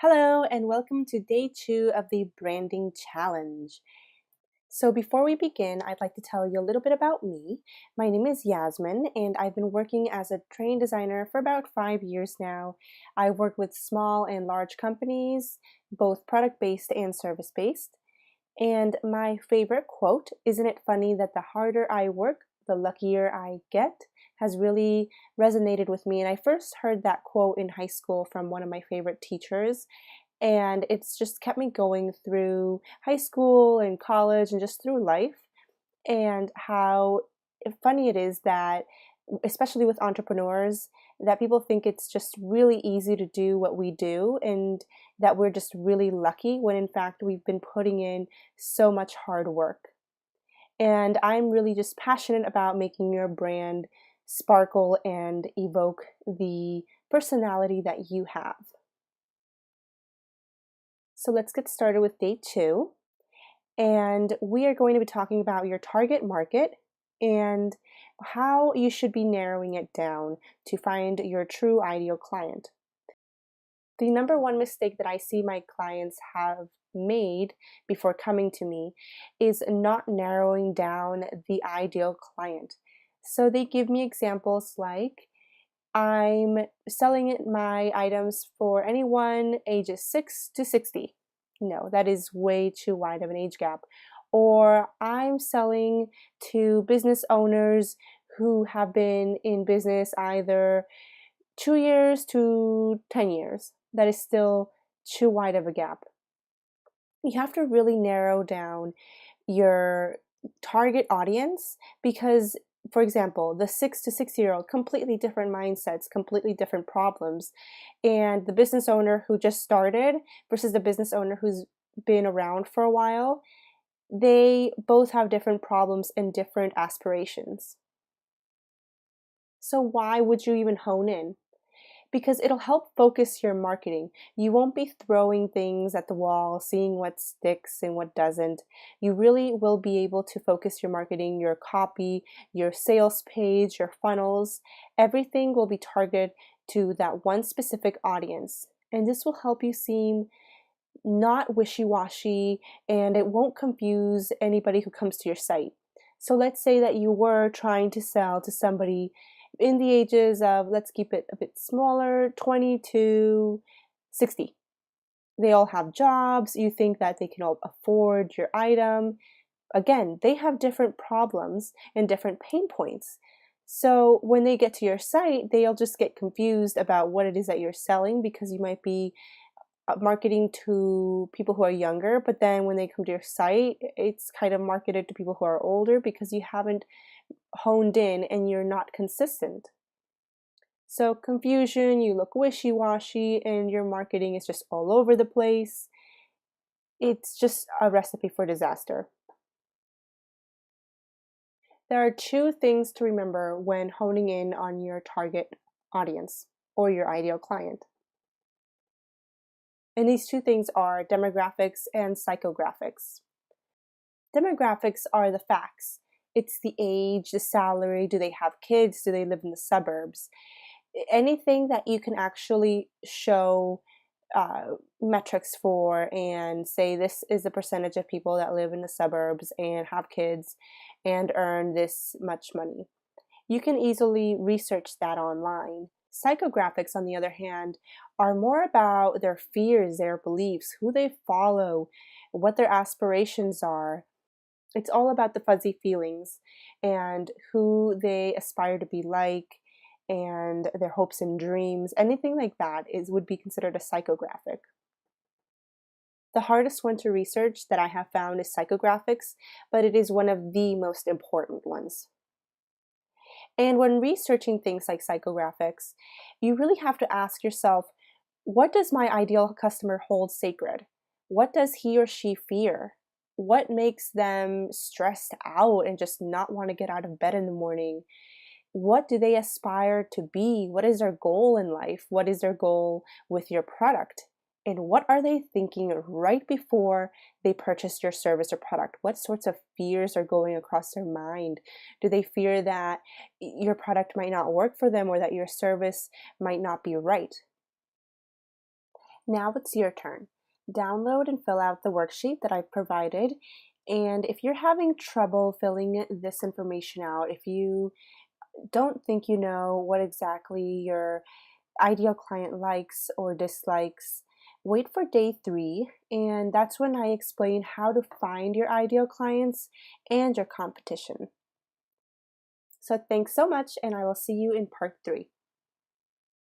Hello, and welcome to day 2 of the Branding Challenge. So, before we begin, I'd like to tell you a little bit about me. My name is Yasmin, and I've been working as a train designer for about 5 years now. I work with small and large companies, both product based and service based. And my favorite quote, "Isn't it funny that the harder I work, the luckier I get," has really resonated with me. And I first heard that quote in high school from one of my favorite teachers. And it's just kept me going through high school and college and just through life. And how funny it is that, especially with entrepreneurs, that people think it's just really easy to do what we do and that we're just really lucky when in fact we've been putting in so much hard work. And I'm really just passionate about making your brand sparkle and evoke the personality that you have. So let's get started with day 2. And we are going to be talking about your target market and how you should be narrowing it down to find your true ideal client. The number one mistake that I see my clients have made before coming to me is not narrowing down the ideal client. So they give me examples like, "I'm selling my items for anyone ages 6 to 60. No, that is way too wide of an age gap. Or, "I'm selling to business owners who have been in business either 2 years to 10 years. That is still too wide of a gap. You have to really narrow down your target audience because, for example, the 6 to 60-year-old, completely different mindsets, completely different problems. And the business owner who just started versus the business owner who's been around for a while, they both have different problems and different aspirations. So why would you even hone in? Because it'll help focus your marketing. You won't be throwing things at the wall, seeing what sticks and what doesn't. You really will be able to focus your marketing, your copy, your sales page, your funnels. Everything will be targeted to that one specific audience. And this will help you seem not wishy-washy, and it won't confuse anybody who comes to your site. So let's say that you were trying to sell to somebody in the ages of, let's keep it a bit smaller, 20 to 60. They all have jobs. You think that they can all afford your item. Again, they have different problems and different pain points. So when they get to your site, they'll just get confused about what it is that you're selling because you might be marketing to people who are younger, but then when they come to your site, it's kind of marketed to people who are older because you haven't honed in and you're not consistent. So confusion, you look wishy-washy, and your marketing is just all over the place. It's just a recipe for disaster. There are 2 things to remember when honing in on your target audience or your ideal client. And these 2 things are demographics and psychographics. Demographics are the facts. It's the age, the salary, do they have kids, do they live in the suburbs? Anything that you can actually show metrics for and say this is the percentage of people that live in the suburbs and have kids and earn this much money. You can easily research that online. Psychographics, on the other hand, are more about their fears, their beliefs, who they follow, what their aspirations are. It's all about the fuzzy feelings and who they aspire to be like and their hopes and dreams. Anything like that would be considered a psychographic. The hardest one to research that I have found is psychographics, but it is one of the most important ones. And when researching things like psychographics, you really have to ask yourself, what does my ideal customer hold sacred? What does he or she fear? What makes them stressed out and just not want to get out of bed in the morning? What do they aspire to be? What is their goal in life? What is their goal with your product? And what are they thinking right before they purchase your service or product? What sorts of fears are going across their mind? Do they fear that your product might not work for them or that your service might not be right? Now it's your turn. Download and fill out the worksheet that I've provided. And if you're having trouble filling this information out, if you don't think you know what exactly your ideal client likes or dislikes, wait for day 3, and that's when I explain how to find your ideal clients and your competition. So thanks so much, and I will see you in part 3.